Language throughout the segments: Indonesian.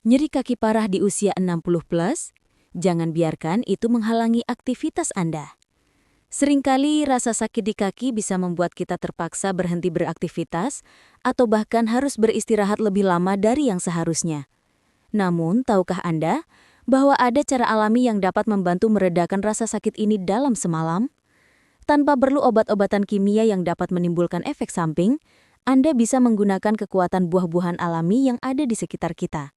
Nyeri kaki parah di usia 60 plus? Jangan biarkan itu menghalangi aktivitas Anda. Seringkali rasa sakit di kaki bisa membuat kita terpaksa berhenti beraktivitas atau bahkan harus beristirahat lebih lama dari yang seharusnya. Namun, tahukah Anda bahwa ada cara alami yang dapat membantu meredakan rasa sakit ini dalam semalam? Tanpa perlu obat-obatan kimia yang dapat menimbulkan efek samping, Anda bisa menggunakan kekuatan buah-buahan alami yang ada di sekitar kita.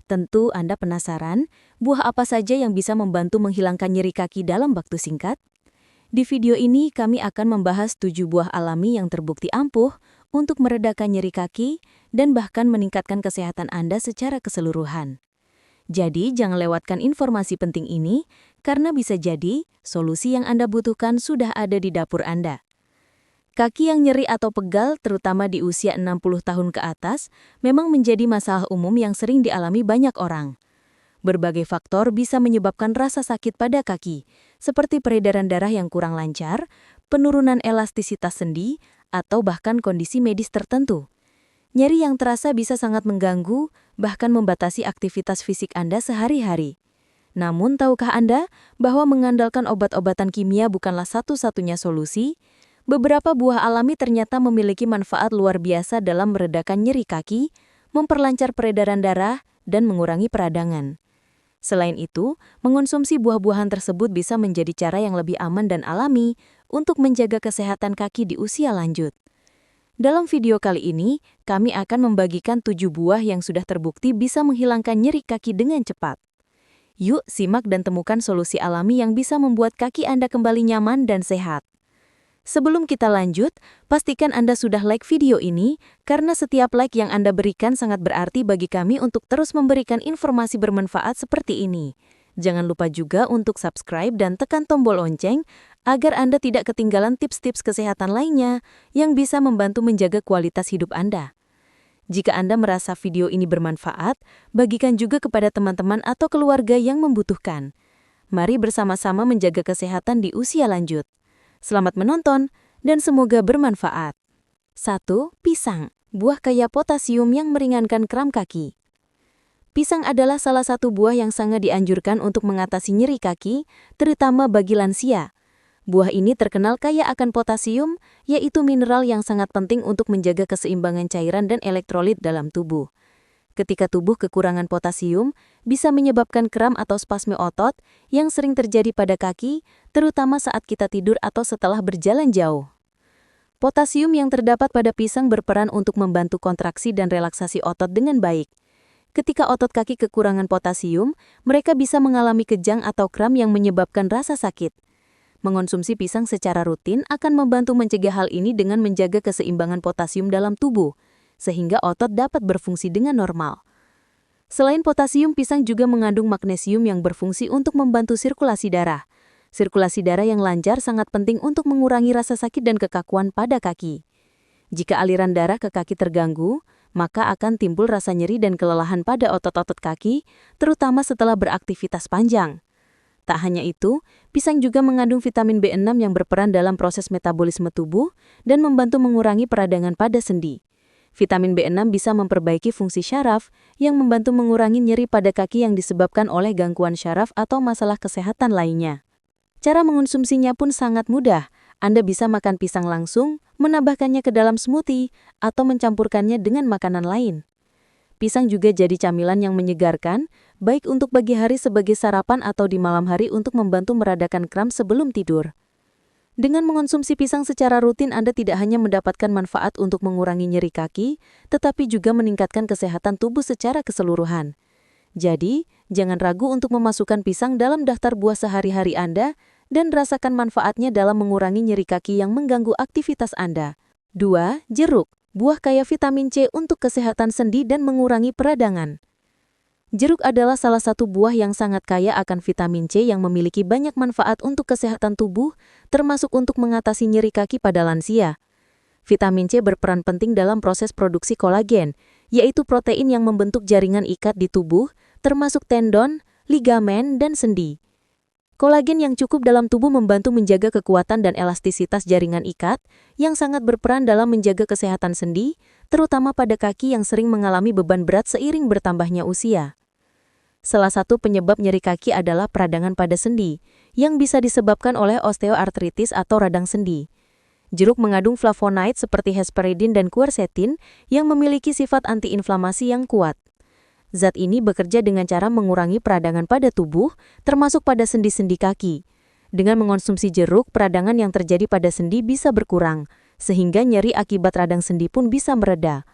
Tentu Anda penasaran, buah apa saja yang bisa membantu menghilangkan nyeri kaki dalam waktu singkat? Di video ini kami akan membahas 7 buah alami yang terbukti ampuh untuk meredakan nyeri kaki dan bahkan meningkatkan kesehatan Anda secara keseluruhan. Jadi jangan lewatkan informasi penting ini, karena bisa jadi solusi yang Anda butuhkan sudah ada di dapur Anda. Kaki yang nyeri atau pegal, terutama di usia 60 tahun ke atas, memang menjadi masalah umum yang sering dialami banyak orang. Berbagai faktor bisa menyebabkan rasa sakit pada kaki, seperti peredaran darah yang kurang lancar, penurunan elastisitas sendi, atau bahkan kondisi medis tertentu. Nyeri yang terasa bisa sangat mengganggu, bahkan membatasi aktivitas fisik Anda sehari-hari. Namun, tahukah Anda bahwa mengandalkan obat-obatan kimia bukanlah satu-satunya solusi? Beberapa buah alami ternyata memiliki manfaat luar biasa dalam meredakan nyeri kaki, memperlancar peredaran darah, dan mengurangi peradangan. Selain itu, mengonsumsi buah-buahan tersebut bisa menjadi cara yang lebih aman dan alami untuk menjaga kesehatan kaki di usia lanjut. Dalam video kali ini, kami akan membagikan 7 buah yang sudah terbukti bisa menghilangkan nyeri kaki dengan cepat. Yuk, simak dan temukan solusi alami yang bisa membuat kaki Anda kembali nyaman dan sehat. Sebelum kita lanjut, pastikan Anda sudah like video ini, karena setiap like yang Anda berikan sangat berarti bagi kami untuk terus memberikan informasi bermanfaat seperti ini. Jangan lupa juga untuk subscribe dan tekan tombol lonceng, agar Anda tidak ketinggalan tips-tips kesehatan lainnya yang bisa membantu menjaga kualitas hidup Anda. Jika Anda merasa video ini bermanfaat, bagikan juga kepada teman-teman atau keluarga yang membutuhkan. Mari bersama-sama menjaga kesehatan di usia lanjut. Selamat menonton, dan semoga bermanfaat. 1. Pisang, buah kaya potasium yang meringankan kram kaki. Pisang adalah salah satu buah yang sangat dianjurkan untuk mengatasi nyeri kaki, terutama bagi lansia. Buah ini terkenal kaya akan potasium, yaitu mineral yang sangat penting untuk menjaga keseimbangan cairan dan elektrolit dalam tubuh. Ketika tubuh kekurangan potasium, bisa menyebabkan kram atau spasme otot yang sering terjadi pada kaki, terutama saat kita tidur atau setelah berjalan jauh. Potasium yang terdapat pada pisang berperan untuk membantu kontraksi dan relaksasi otot dengan baik. Ketika otot kaki kekurangan potasium, mereka bisa mengalami kejang atau kram yang menyebabkan rasa sakit. Mengonsumsi pisang secara rutin akan membantu mencegah hal ini dengan menjaga keseimbangan potasium dalam tubuh, sehingga otot dapat berfungsi dengan normal. Selain potasium, pisang juga mengandung magnesium yang berfungsi untuk membantu sirkulasi darah. Sirkulasi darah yang lancar sangat penting untuk mengurangi rasa sakit dan kekakuan pada kaki. Jika aliran darah ke kaki terganggu, maka akan timbul rasa nyeri dan kelelahan pada otot-otot kaki, terutama setelah beraktivitas panjang. Tak hanya itu, pisang juga mengandung vitamin B6 yang berperan dalam proses metabolisme tubuh dan membantu mengurangi peradangan pada sendi. Vitamin B6 bisa memperbaiki fungsi syaraf yang membantu mengurangi nyeri pada kaki yang disebabkan oleh gangguan syaraf atau masalah kesehatan lainnya. Cara mengonsumsinya pun sangat mudah. Anda bisa makan pisang langsung, menambahkannya ke dalam smoothie, atau mencampurkannya dengan makanan lain. Pisang juga jadi camilan yang menyegarkan, baik untuk pagi hari sebagai sarapan atau di malam hari untuk membantu meredakan kram sebelum tidur. Dengan mengonsumsi pisang secara rutin, Anda tidak hanya mendapatkan manfaat untuk mengurangi nyeri kaki, tetapi juga meningkatkan kesehatan tubuh secara keseluruhan. Jadi, jangan ragu untuk memasukkan pisang dalam daftar buah sehari-hari Anda dan rasakan manfaatnya dalam mengurangi nyeri kaki yang mengganggu aktivitas Anda. 2. Jeruk, buah kaya vitamin C untuk kesehatan sendi dan mengurangi peradangan. Jeruk adalah salah satu buah yang sangat kaya akan vitamin C yang memiliki banyak manfaat untuk kesehatan tubuh, termasuk untuk mengatasi nyeri kaki pada lansia. Vitamin C berperan penting dalam proses produksi kolagen, yaitu protein yang membentuk jaringan ikat di tubuh, termasuk tendon, ligamen, dan sendi. Kolagen yang cukup dalam tubuh membantu menjaga kekuatan dan elastisitas jaringan ikat, yang sangat berperan dalam menjaga kesehatan sendi, terutama pada kaki yang sering mengalami beban berat seiring bertambahnya usia. Salah satu penyebab nyeri kaki adalah peradangan pada sendi, yang bisa disebabkan oleh osteoartritis atau radang sendi. Jeruk mengandung flavonoid seperti hesperidin dan quercetin yang memiliki sifat antiinflamasi yang kuat. Zat ini bekerja dengan cara mengurangi peradangan pada tubuh, termasuk pada sendi-sendi kaki. Dengan mengonsumsi jeruk, peradangan yang terjadi pada sendi bisa berkurang, sehingga nyeri akibat radang sendi pun bisa mereda.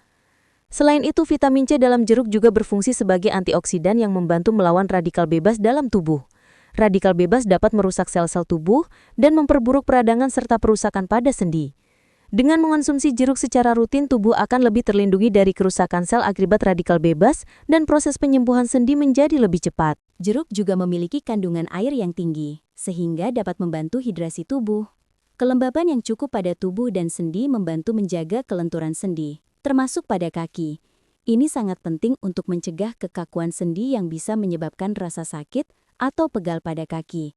Selain itu, vitamin C dalam jeruk juga berfungsi sebagai antioksidan yang membantu melawan radikal bebas dalam tubuh. Radikal bebas dapat merusak sel-sel tubuh dan memperburuk peradangan serta perusakan pada sendi. Dengan mengonsumsi jeruk secara rutin, tubuh akan lebih terlindungi dari kerusakan sel akibat radikal bebas dan proses penyembuhan sendi menjadi lebih cepat. Jeruk juga memiliki kandungan air yang tinggi, sehingga dapat membantu hidrasi tubuh. Kelembaban yang cukup pada tubuh dan sendi membantu menjaga kelenturan sendi, termasuk pada kaki. Ini sangat penting untuk mencegah kekakuan sendi yang bisa menyebabkan rasa sakit atau pegal pada kaki.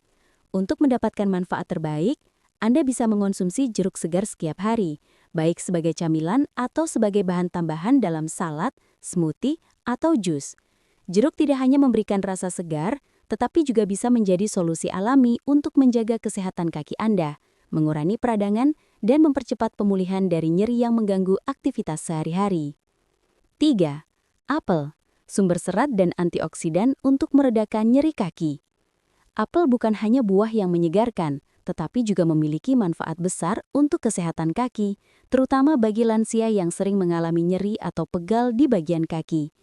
Untuk mendapatkan manfaat terbaik, Anda bisa mengonsumsi jeruk segar setiap hari, baik sebagai camilan atau sebagai bahan tambahan dalam salad, smoothie, atau jus. Jeruk tidak hanya memberikan rasa segar, tetapi juga bisa menjadi solusi alami untuk menjaga kesehatan kaki Anda, mengurangi peradangan, dan mempercepat pemulihan dari nyeri yang mengganggu aktivitas sehari-hari. 3. Apel, sumber serat dan antioksidan untuk meredakan nyeri kaki. Apel bukan hanya buah yang menyegarkan, tetapi juga memiliki manfaat besar untuk kesehatan kaki, terutama bagi lansia yang sering mengalami nyeri atau pegal di bagian kaki.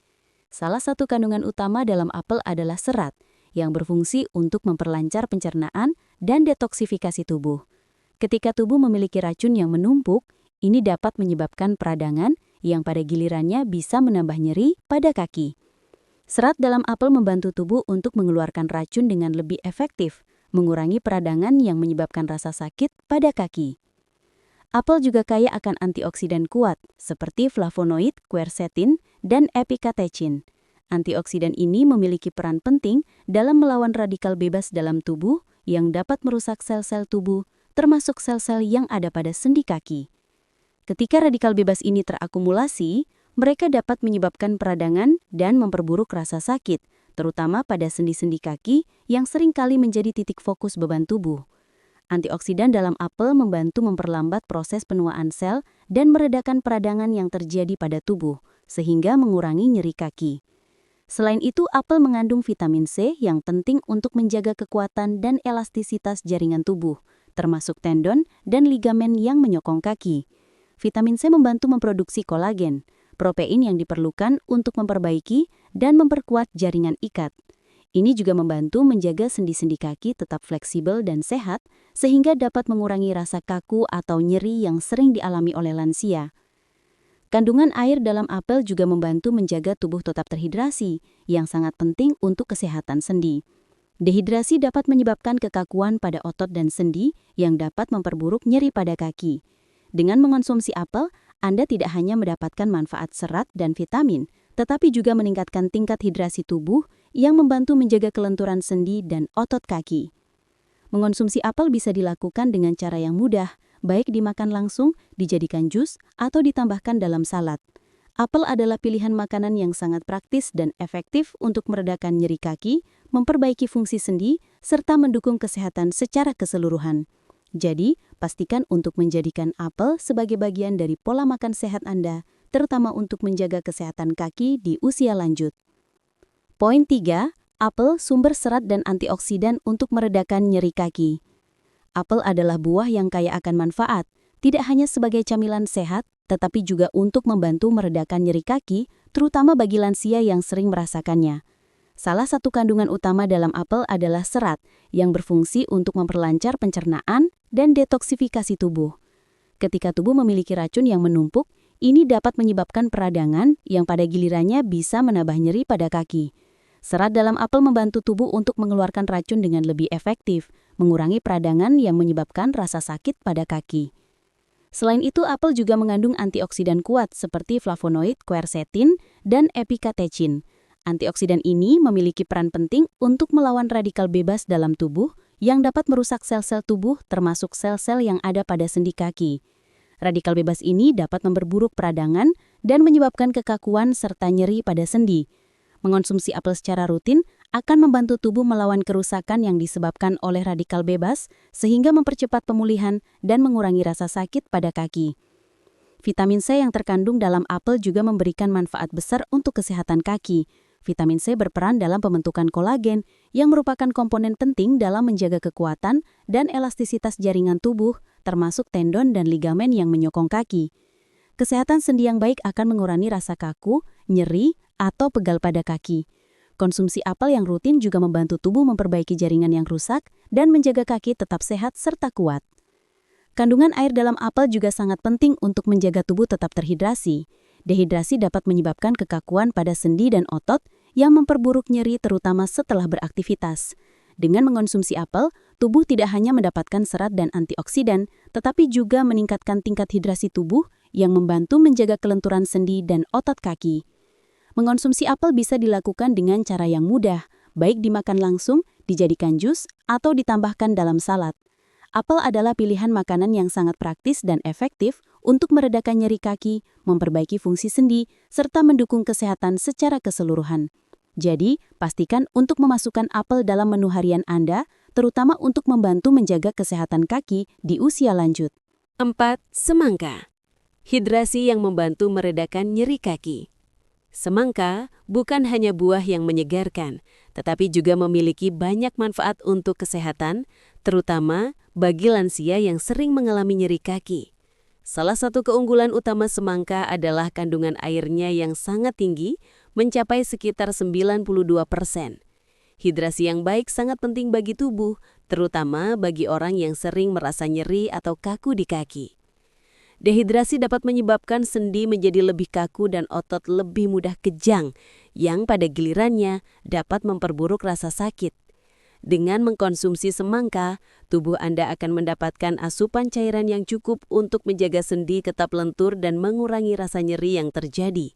Salah satu kandungan utama dalam apel adalah serat, yang berfungsi untuk memperlancar pencernaan dan detoksifikasi tubuh. Ketika tubuh memiliki racun yang menumpuk, ini dapat menyebabkan peradangan yang pada gilirannya bisa menambah nyeri pada kaki. Serat dalam apel membantu tubuh untuk mengeluarkan racun dengan lebih efektif, mengurangi peradangan yang menyebabkan rasa sakit pada kaki. Apel juga kaya akan antioksidan kuat, seperti flavonoid, quercetin, dan epicatechin. Antioksidan ini memiliki peran penting dalam melawan radikal bebas dalam tubuh yang dapat merusak sel-sel tubuh, termasuk sel-sel yang ada pada sendi kaki. Ketika radikal bebas ini terakumulasi, mereka dapat menyebabkan peradangan dan memperburuk rasa sakit, terutama pada sendi-sendi kaki yang seringkali menjadi titik fokus beban tubuh. Antioksidan dalam apel membantu memperlambat proses penuaan sel dan meredakan peradangan yang terjadi pada tubuh, sehingga mengurangi nyeri kaki. Selain itu, apel mengandung vitamin C yang penting untuk menjaga kekuatan dan elastisitas jaringan tubuh, termasuk tendon dan ligamen yang menyokong kaki. Vitamin C membantu memproduksi kolagen, protein yang diperlukan untuk memperbaiki dan memperkuat jaringan ikat. Ini juga membantu menjaga sendi-sendi kaki tetap fleksibel dan sehat, sehingga dapat mengurangi rasa kaku atau nyeri yang sering dialami oleh lansia. Kandungan air dalam apel juga membantu menjaga tubuh tetap terhidrasi, yang sangat penting untuk kesehatan sendi. Dehidrasi dapat menyebabkan kekakuan pada otot dan sendi yang dapat memperburuk nyeri pada kaki. Dengan mengonsumsi apel, Anda tidak hanya mendapatkan manfaat serat dan vitamin, tetapi juga meningkatkan tingkat hidrasi tubuh yang membantu menjaga kelenturan sendi dan otot kaki. Mengonsumsi apel bisa dilakukan dengan cara yang mudah, baik dimakan langsung, dijadikan jus, atau ditambahkan dalam salad. Apel adalah pilihan makanan yang sangat praktis dan efektif untuk meredakan nyeri kaki, memperbaiki fungsi sendi, serta mendukung kesehatan secara keseluruhan. Jadi, pastikan untuk menjadikan apel sebagai bagian dari pola makan sehat Anda, terutama untuk menjaga kesehatan kaki di usia lanjut. Poin 3. Apel sumber serat dan antioksidan untuk meredakan nyeri kaki. Apel adalah buah yang kaya akan manfaat, tidak hanya sebagai camilan sehat, tetapi juga untuk membantu meredakan nyeri kaki, terutama bagi lansia yang sering merasakannya. Salah satu kandungan utama dalam apel adalah serat, yang berfungsi untuk memperlancar pencernaan dan detoksifikasi tubuh. Ketika tubuh memiliki racun yang menumpuk, ini dapat menyebabkan peradangan yang pada gilirannya bisa menambah nyeri pada kaki. Serat dalam apel membantu tubuh untuk mengeluarkan racun dengan lebih efektif, mengurangi peradangan yang menyebabkan rasa sakit pada kaki. Selain itu, apel juga mengandung antioksidan kuat seperti flavonoid, quercetin, dan epicatechin. Antioksidan ini memiliki peran penting untuk melawan radikal bebas dalam tubuh yang dapat merusak sel-sel tubuh termasuk sel-sel yang ada pada sendi kaki. Radikal bebas ini dapat memperburuk peradangan dan menyebabkan kekakuan serta nyeri pada sendi. Mengonsumsi apel secara rutin akan membantu tubuh melawan kerusakan yang disebabkan oleh radikal bebas sehingga mempercepat pemulihan dan mengurangi rasa sakit pada kaki. Vitamin C yang terkandung dalam apel juga memberikan manfaat besar untuk kesehatan kaki. Vitamin C berperan dalam pembentukan kolagen yang merupakan komponen penting dalam menjaga kekuatan dan elastisitas jaringan tubuh, termasuk tendon dan ligamen yang menyokong kaki. Kesehatan sendi yang baik akan mengurangi rasa kaku, nyeri, atau pegal pada kaki. Konsumsi apel yang rutin juga membantu tubuh memperbaiki jaringan yang rusak dan menjaga kaki tetap sehat serta kuat. Kandungan air dalam apel juga sangat penting untuk menjaga tubuh tetap terhidrasi. Dehidrasi dapat menyebabkan kekakuan pada sendi dan otot yang memperburuk nyeri terutama setelah beraktivitas. Dengan mengonsumsi apel, tubuh tidak hanya mendapatkan serat dan antioksidan, tetapi juga meningkatkan tingkat hidrasi tubuh yang membantu menjaga kelenturan sendi dan otot kaki. Mengonsumsi apel bisa dilakukan dengan cara yang mudah, baik dimakan langsung, dijadikan jus, atau ditambahkan dalam salad. Apel adalah pilihan makanan yang sangat praktis dan efektif untuk meredakan nyeri kaki, memperbaiki fungsi sendi, serta mendukung kesehatan secara keseluruhan. Jadi, pastikan untuk memasukkan apel dalam menu harian Anda, terutama untuk membantu menjaga kesehatan kaki di usia lanjut. 4. Semangka. Hidrasi yang membantu meredakan nyeri kaki. Semangka bukan hanya buah yang menyegarkan, tetapi juga memiliki banyak manfaat untuk kesehatan, terutama bagi lansia yang sering mengalami nyeri kaki. Salah satu keunggulan utama semangka adalah kandungan airnya yang sangat tinggi, mencapai sekitar 92%. Hidrasi yang baik sangat penting bagi tubuh, terutama bagi orang yang sering merasa nyeri atau kaku di kaki. Dehidrasi dapat menyebabkan sendi menjadi lebih kaku dan otot lebih mudah kejang, yang pada gilirannya dapat memperburuk rasa sakit. Dengan mengkonsumsi semangka, tubuh Anda akan mendapatkan asupan cairan yang cukup untuk menjaga sendi tetap lentur dan mengurangi rasa nyeri yang terjadi.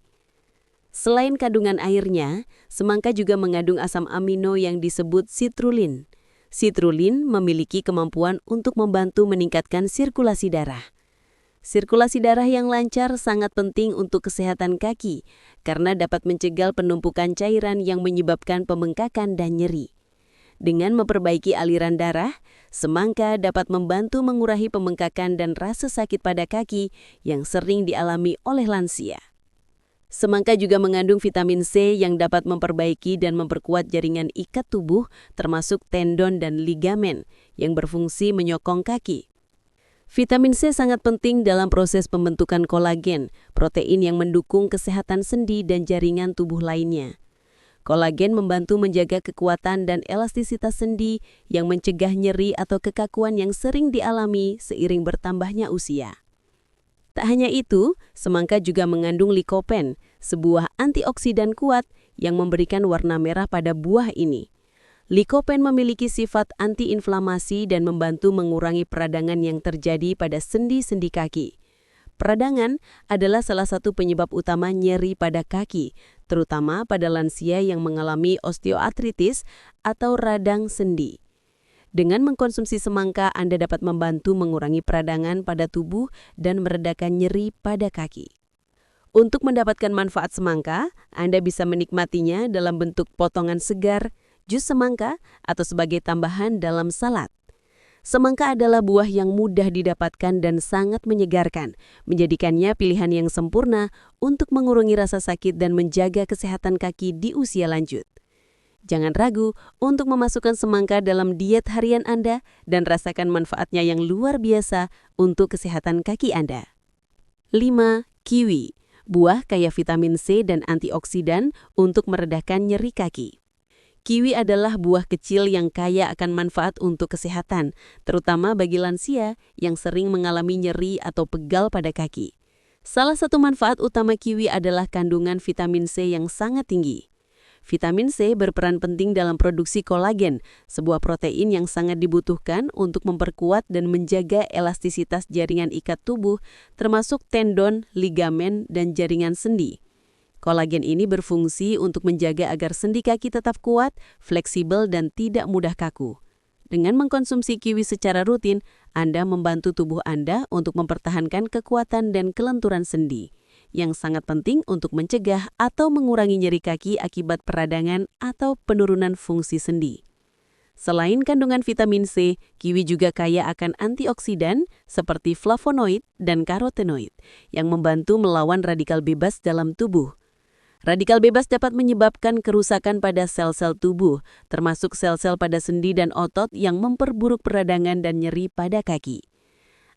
Selain kandungan airnya, semangka juga mengandung asam amino yang disebut citrulline. Citrulline memiliki kemampuan untuk membantu meningkatkan sirkulasi darah. Sirkulasi darah yang lancar sangat penting untuk kesehatan kaki karena dapat mencegah penumpukan cairan yang menyebabkan pembengkakan dan nyeri. Dengan memperbaiki aliran darah, semangka dapat membantu mengurangi pembengkakan dan rasa sakit pada kaki yang sering dialami oleh lansia. Semangka juga mengandung vitamin C yang dapat memperbaiki dan memperkuat jaringan ikat tubuh termasuk tendon dan ligamen yang berfungsi menyokong kaki. Vitamin C sangat penting dalam proses pembentukan kolagen, protein yang mendukung kesehatan sendi dan jaringan tubuh lainnya. Kolagen membantu menjaga kekuatan dan elastisitas sendi yang mencegah nyeri atau kekakuan yang sering dialami seiring bertambahnya usia. Tak hanya itu, semangka juga mengandung likopen, sebuah antioksidan kuat yang memberikan warna merah pada buah ini. Likopen memiliki sifat antiinflamasi dan membantu mengurangi peradangan yang terjadi pada sendi-sendi kaki. Peradangan adalah salah satu penyebab utama nyeri pada kaki, terutama pada lansia yang mengalami osteoartritis atau radang sendi. Dengan mengkonsumsi semangka, Anda dapat membantu mengurangi peradangan pada tubuh dan meredakan nyeri pada kaki. Untuk mendapatkan manfaat semangka, Anda bisa menikmatinya dalam bentuk potongan segar, jus semangka, atau sebagai tambahan dalam salad. Semangka adalah buah yang mudah didapatkan dan sangat menyegarkan, menjadikannya pilihan yang sempurna untuk mengurangi rasa sakit dan menjaga kesehatan kaki di usia lanjut. Jangan ragu untuk memasukkan semangka dalam diet harian Anda dan rasakan manfaatnya yang luar biasa untuk kesehatan kaki Anda. 5. Kiwi, buah kaya vitamin C dan antioksidan untuk meredakan nyeri kaki. Kiwi adalah buah kecil yang kaya akan manfaat untuk kesehatan, terutama bagi lansia yang sering mengalami nyeri atau pegal pada kaki. Salah satu manfaat utama kiwi adalah kandungan vitamin C yang sangat tinggi. Vitamin C berperan penting dalam produksi kolagen, sebuah protein yang sangat dibutuhkan untuk memperkuat dan menjaga elastisitas jaringan ikat tubuh, termasuk tendon, ligamen, dan jaringan sendi. Kolagen ini berfungsi untuk menjaga agar sendi kaki tetap kuat, fleksibel, dan tidak mudah kaku. Dengan mengkonsumsi kiwi secara rutin, Anda membantu tubuh Anda untuk mempertahankan kekuatan dan kelenturan sendi, yang sangat penting untuk mencegah atau mengurangi nyeri kaki akibat peradangan atau penurunan fungsi sendi. Selain kandungan vitamin C, kiwi juga kaya akan antioksidan seperti flavonoid dan karotenoid yang membantu melawan radikal bebas dalam tubuh. Radikal bebas dapat menyebabkan kerusakan pada sel-sel tubuh, termasuk sel-sel pada sendi dan otot yang memperburuk peradangan dan nyeri pada kaki.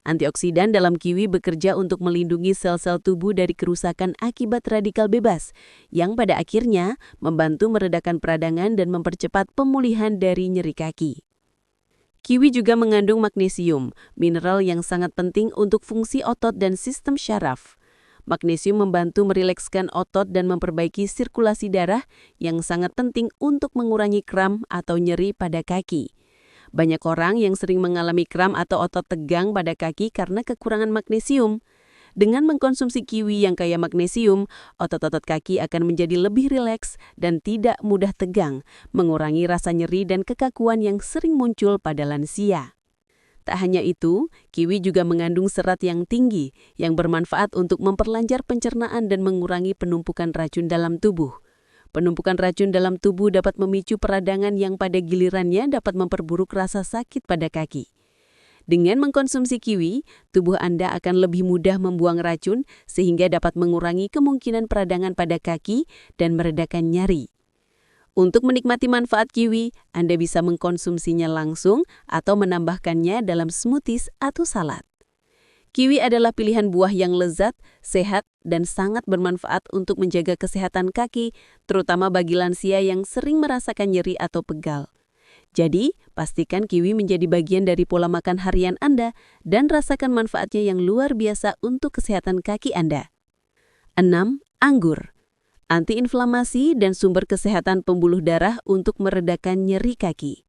Antioksidan dalam kiwi bekerja untuk melindungi sel-sel tubuh dari kerusakan akibat radikal bebas, yang pada akhirnya membantu meredakan peradangan dan mempercepat pemulihan dari nyeri kaki. Kiwi juga mengandung magnesium, mineral yang sangat penting untuk fungsi otot dan sistem syaraf. Magnesium membantu merilekskan otot dan memperbaiki sirkulasi darah yang sangat penting untuk mengurangi kram atau nyeri pada kaki. Banyak orang yang sering mengalami kram atau otot tegang pada kaki karena kekurangan magnesium. Dengan mengkonsumsi kiwi yang kaya magnesium, otot-otot kaki akan menjadi lebih rileks dan tidak mudah tegang, mengurangi rasa nyeri dan kekakuan yang sering muncul pada lansia. Tak hanya itu, kiwi juga mengandung serat yang tinggi, yang bermanfaat untuk memperlancar pencernaan dan mengurangi penumpukan racun dalam tubuh. Penumpukan racun dalam tubuh dapat memicu peradangan yang pada gilirannya dapat memperburuk rasa sakit pada kaki. Dengan mengkonsumsi kiwi, tubuh Anda akan lebih mudah membuang racun sehingga dapat mengurangi kemungkinan peradangan pada kaki dan meredakan nyeri. Untuk menikmati manfaat kiwi, Anda bisa mengkonsumsinya langsung atau menambahkannya dalam smoothies atau salad. Kiwi adalah pilihan buah yang lezat, sehat, dan sangat bermanfaat untuk menjaga kesehatan kaki, terutama bagi lansia yang sering merasakan nyeri atau pegal. Jadi, pastikan kiwi menjadi bagian dari pola makan harian Anda dan rasakan manfaatnya yang luar biasa untuk kesehatan kaki Anda. 6. Anggur. Antiinflamasi dan sumber kesehatan pembuluh darah untuk meredakan nyeri kaki.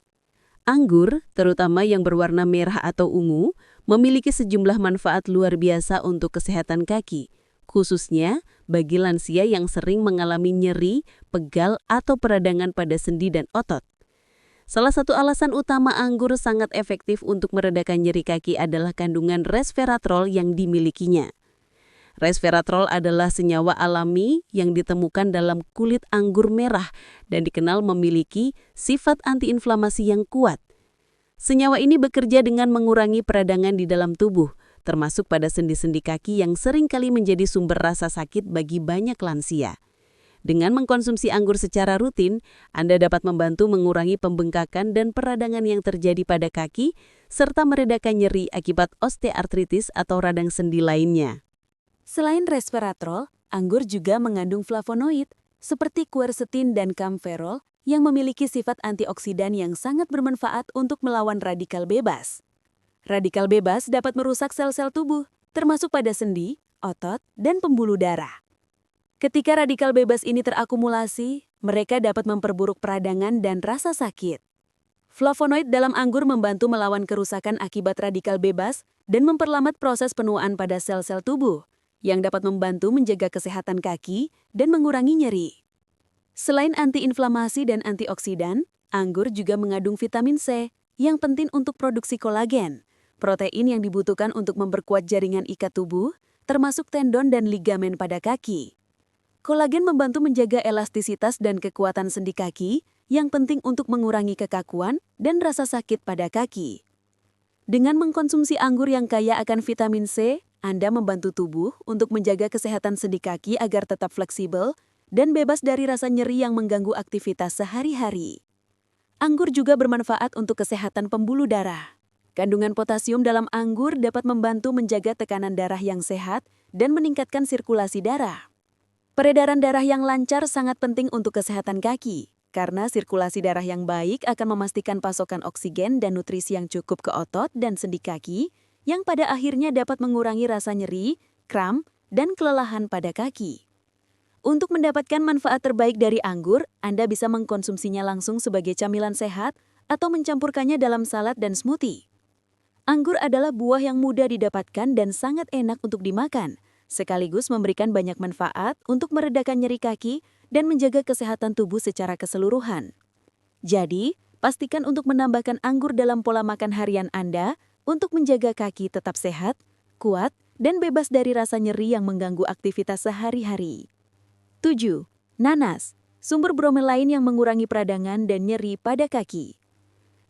Anggur, terutama yang berwarna merah atau ungu, memiliki sejumlah manfaat luar biasa untuk kesehatan kaki, khususnya bagi lansia yang sering mengalami nyeri, pegal, atau peradangan pada sendi dan otot. Salah satu alasan utama anggur sangat efektif untuk meredakan nyeri kaki adalah kandungan resveratrol yang dimilikinya. Resveratrol adalah senyawa alami yang ditemukan dalam kulit anggur merah dan dikenal memiliki sifat antiinflamasi yang kuat. Senyawa ini bekerja dengan mengurangi peradangan di dalam tubuh, termasuk pada sendi-sendi kaki yang sering kali menjadi sumber rasa sakit bagi banyak lansia. Dengan mengkonsumsi anggur secara rutin, Anda dapat membantu mengurangi pembengkakan dan peradangan yang terjadi pada kaki, serta meredakan nyeri akibat osteoartritis atau radang sendi lainnya. Selain resveratrol, anggur juga mengandung flavonoid seperti quercetin dan camphorol yang memiliki sifat antioksidan yang sangat bermanfaat untuk melawan radikal bebas. Radikal bebas dapat merusak sel-sel tubuh, termasuk pada sendi, otot, dan pembuluh darah. Ketika radikal bebas ini terakumulasi, mereka dapat memperburuk peradangan dan rasa sakit. Flavonoid dalam anggur membantu melawan kerusakan akibat radikal bebas dan memperlambat proses penuaan pada sel-sel tubuh, yang dapat membantu menjaga kesehatan kaki dan mengurangi nyeri. Selain antiinflamasi dan antioksidan, anggur juga mengandung vitamin C yang penting untuk produksi kolagen, protein yang dibutuhkan untuk memperkuat jaringan ikat tubuh, termasuk tendon dan ligamen pada kaki. Kolagen membantu menjaga elastisitas dan kekuatan sendi kaki, yang penting untuk mengurangi kekakuan dan rasa sakit pada kaki. Dengan mengkonsumsi anggur yang kaya akan vitamin C, Anda membantu tubuh untuk menjaga kesehatan sendi kaki agar tetap fleksibel dan bebas dari rasa nyeri yang mengganggu aktivitas sehari-hari. Anggur juga bermanfaat untuk kesehatan pembuluh darah. Kandungan potasium dalam anggur dapat membantu menjaga tekanan darah yang sehat dan meningkatkan sirkulasi darah. Peredaran darah yang lancar sangat penting untuk kesehatan kaki, karena sirkulasi darah yang baik akan memastikan pasokan oksigen dan nutrisi yang cukup ke otot dan sendi kaki, yang pada akhirnya dapat mengurangi rasa nyeri, kram, dan kelelahan pada kaki. Untuk mendapatkan manfaat terbaik dari anggur, Anda bisa mengkonsumsinya langsung sebagai camilan sehat atau mencampurkannya dalam salad dan smoothie. Anggur adalah buah yang mudah didapatkan dan sangat enak untuk dimakan, sekaligus memberikan banyak manfaat untuk meredakan nyeri kaki dan menjaga kesehatan tubuh secara keseluruhan. Jadi, pastikan untuk menambahkan anggur dalam pola makan harian Anda untuk menjaga kaki tetap sehat, kuat, dan bebas dari rasa nyeri yang mengganggu aktivitas sehari-hari. 7. Nanas, sumber bromelain yang mengurangi peradangan dan nyeri pada kaki.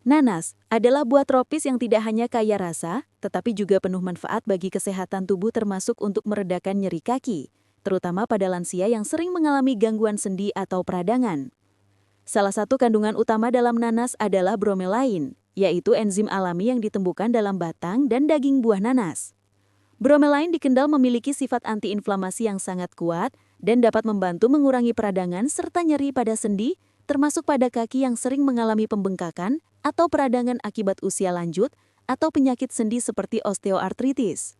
Nanas adalah buah tropis yang tidak hanya kaya rasa, tetapi juga penuh manfaat bagi kesehatan tubuh termasuk untuk meredakan nyeri kaki, terutama pada lansia yang sering mengalami gangguan sendi atau peradangan. Salah satu kandungan utama dalam nanas adalah bromelain, yaitu enzim alami yang ditemukan dalam batang dan daging buah nanas. Bromelain dikenal memiliki sifat antiinflamasi yang sangat kuat dan dapat membantu mengurangi peradangan serta nyeri pada sendi, termasuk pada kaki yang sering mengalami pembengkakan atau peradangan akibat usia lanjut atau penyakit sendi seperti osteoartritis.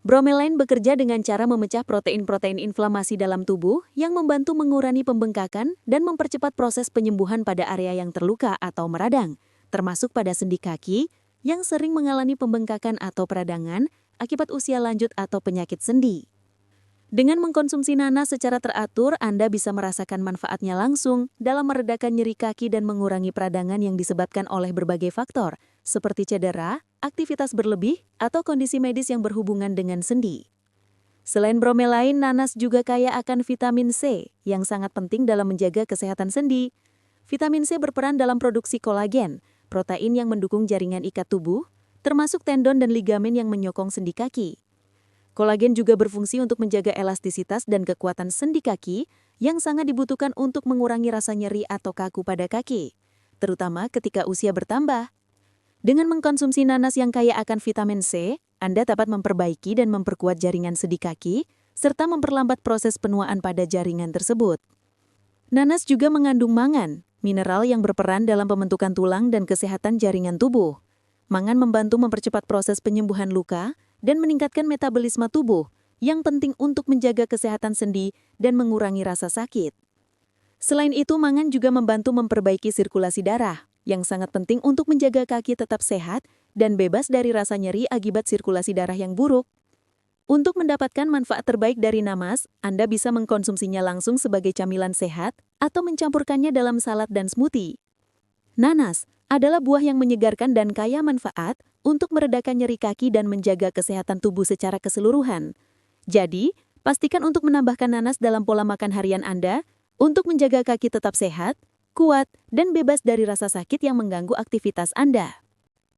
Bromelain bekerja dengan cara memecah protein-protein inflamasi dalam tubuh yang membantu mengurangi pembengkakan dan mempercepat proses penyembuhan pada area yang terluka atau meradang, termasuk pada sendi kaki yang sering mengalami pembengkakan atau peradangan akibat usia lanjut atau penyakit sendi. Dengan mengkonsumsi nanas secara teratur, Anda bisa merasakan manfaatnya langsung dalam meredakan nyeri kaki dan mengurangi peradangan yang disebabkan oleh berbagai faktor, seperti cedera, aktivitas berlebih, atau kondisi medis yang berhubungan dengan sendi. Selain bromelain, nanas juga kaya akan vitamin C, yang sangat penting dalam menjaga kesehatan sendi. Vitamin C berperan dalam produksi kolagen, protein yang mendukung jaringan ikat tubuh, termasuk tendon dan ligamen yang menyokong sendi kaki. Kolagen juga berfungsi untuk menjaga elastisitas dan kekuatan sendi kaki yang sangat dibutuhkan untuk mengurangi rasa nyeri atau kaku pada kaki, terutama ketika usia bertambah. Dengan mengkonsumsi nanas yang kaya akan vitamin C, Anda dapat memperbaiki dan memperkuat jaringan sendi kaki, serta memperlambat proses penuaan pada jaringan tersebut. Nanas juga mengandung mangan, mineral yang berperan dalam pembentukan tulang dan kesehatan jaringan tubuh. Mangan membantu mempercepat proses penyembuhan luka dan meningkatkan metabolisme tubuh yang penting untuk menjaga kesehatan sendi dan mengurangi rasa sakit. Selain itu, mangan juga membantu memperbaiki sirkulasi darah, yang sangat penting untuk menjaga kaki tetap sehat dan bebas dari rasa nyeri akibat sirkulasi darah yang buruk. Untuk mendapatkan manfaat terbaik dari nanas, Anda bisa mengkonsumsinya langsung sebagai camilan sehat atau mencampurkannya dalam salad dan smoothie. Nanas adalah buah yang menyegarkan dan kaya manfaat untuk meredakan nyeri kaki dan menjaga kesehatan tubuh secara keseluruhan. Jadi, pastikan untuk menambahkan nanas dalam pola makan harian Anda untuk menjaga kaki tetap sehat, kuat, dan bebas dari rasa sakit yang mengganggu aktivitas Anda.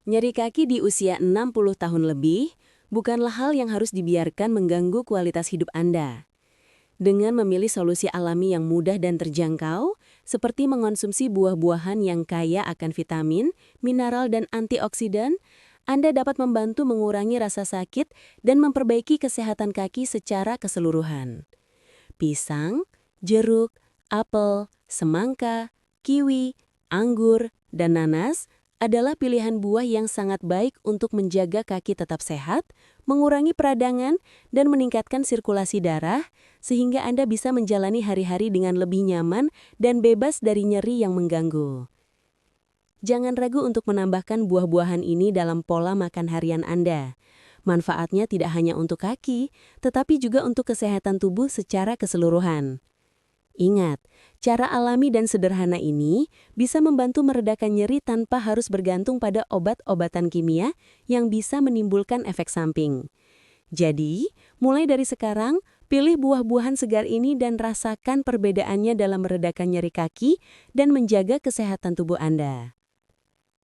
Nyeri kaki di usia 60 tahun lebih bukanlah hal yang harus dibiarkan mengganggu kualitas hidup Anda. Dengan memilih solusi alami yang mudah dan terjangkau, seperti mengonsumsi buah-buahan yang kaya akan vitamin, mineral, dan antioksidan, Anda dapat membantu mengurangi rasa sakit dan memperbaiki kesehatan kaki secara keseluruhan. Pisang, jeruk, apel, semangka, kiwi, anggur, dan nanas adalah pilihan buah yang sangat baik untuk menjaga kaki tetap sehat, mengurangi peradangan, dan meningkatkan sirkulasi darah, sehingga Anda bisa menjalani hari-hari dengan lebih nyaman dan bebas dari nyeri yang mengganggu. Jangan ragu untuk menambahkan buah-buahan ini dalam pola makan harian Anda. Manfaatnya tidak hanya untuk kaki, tetapi juga untuk kesehatan tubuh secara keseluruhan. Ingat, cara alami dan sederhana ini bisa membantu meredakan nyeri tanpa harus bergantung pada obat-obatan kimia yang bisa menimbulkan efek samping. Jadi, mulai dari sekarang, pilih buah-buahan segar ini dan rasakan perbedaannya dalam meredakan nyeri kaki dan menjaga kesehatan tubuh Anda.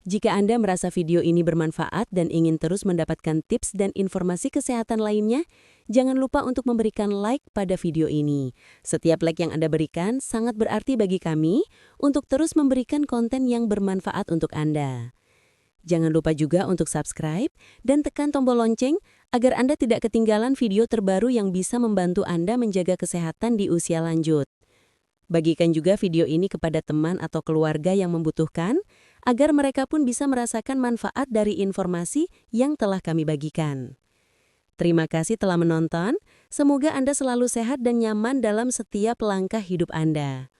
Jika Anda merasa video ini bermanfaat dan ingin terus mendapatkan tips dan informasi kesehatan lainnya, jangan lupa untuk memberikan like pada video ini. Setiap like yang Anda berikan sangat berarti bagi kami untuk terus memberikan konten yang bermanfaat untuk Anda. Jangan lupa juga untuk subscribe dan tekan tombol lonceng agar Anda tidak ketinggalan video terbaru yang bisa membantu Anda menjaga kesehatan di usia lanjut. Bagikan juga video ini kepada teman atau keluarga yang membutuhkan, agar mereka pun bisa merasakan manfaat dari informasi yang telah kami bagikan. Terima kasih telah menonton, semoga Anda selalu sehat dan nyaman dalam setiap langkah hidup Anda.